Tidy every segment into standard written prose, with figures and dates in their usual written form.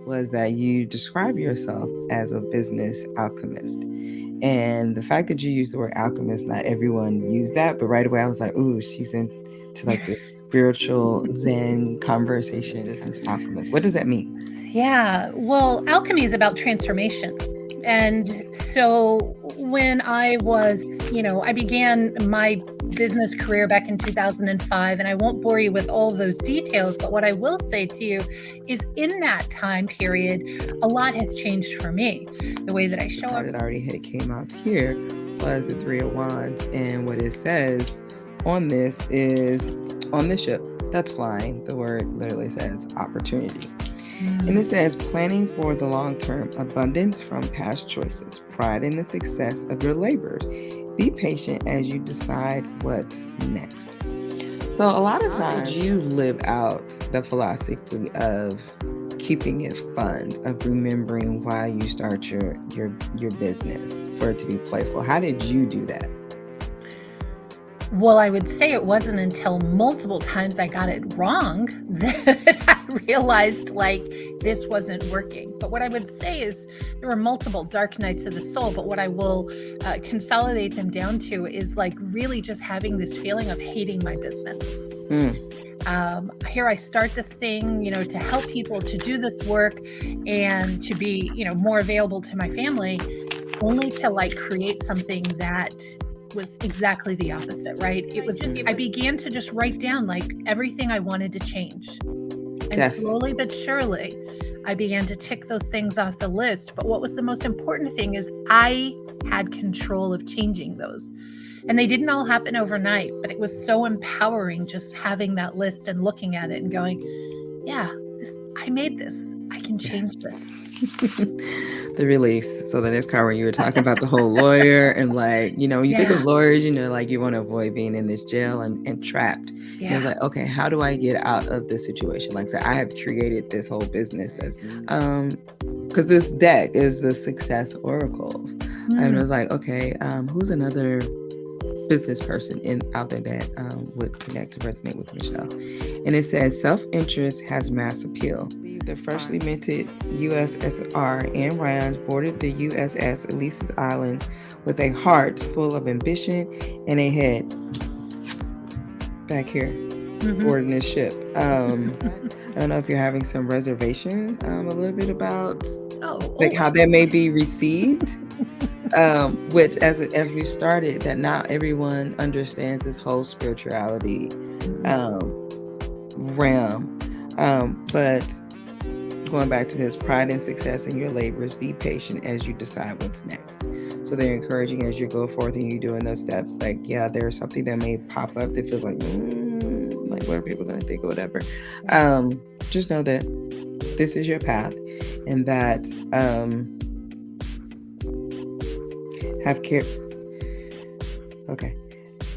was that you describe yourself as a business alchemist. And the fact that you used the word alchemist, not everyone used that, but right away I was like, ooh, she's into like this spiritual Zen conversation, business alchemist. What does that mean? Yeah, well, alchemy is about transformation. And so when I I began my business career back in 2005, and I won't bore you with all of those details, but what I will say to you is in that time period, a lot has changed for me. The way that I show up. That already came out here was the Three of Wands. And what it says on this is, on the ship that's flying, the word literally says opportunity. And it says, planning for the long-term, abundance from past choices, pride in the success of your labors. Be patient as you decide what's next. So a lot of times you live out the philosophy of keeping it fun, of remembering why you start your business, for it to be playful. How did you do that? Well, I would say it wasn't until multiple times I got it wrong that I realized like this wasn't working. But what I would say is there were multiple dark nights of the soul, but what I will consolidate them down to is like really just having this feeling of hating my business. Here I start this thing, to help people, to do this work and to be, more available to my family, only to like create something that was exactly the opposite, right? It was just, I began to just write down like everything I wanted to change. And slowly but surely, I began to tick those things off the list. But what was the most important thing is I had control of changing those. And they didn't all happen overnight, but it was so empowering just having that list and looking at it and going, yeah, I made this. I can change this. The release. So the next card where you were talking about the whole lawyer and like, you think of lawyers, like you want to avoid being in this jail and trapped. Yeah. And it's like, okay, how do I get out of this situation? Like, so I have created this whole business that's, because this deck is the success oracles. And it was like, okay, who's another business person out there that would connect to resonate with Michelle? And it says, self-interest has mass appeal. The freshly minted USSR Anne Rand boarded the USS Elise's Island with a heart full of ambition and a head back here boarding this ship. I don't know if you're having some reservation a little bit about how that may be received. Which as we started, that not everyone understands this whole spirituality realm. But going back to this, pride and success in your labors, be patient as you decide what's next. So they're encouraging as you go forth and you're doing those steps, like, yeah, there's something that may pop up that feels like what are people going to think or whatever. Just know that this is your path and that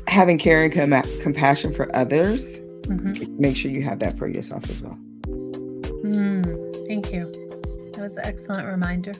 having care and compassion for others, make sure you have that for yourself as well. Thank you. That was an excellent reminder.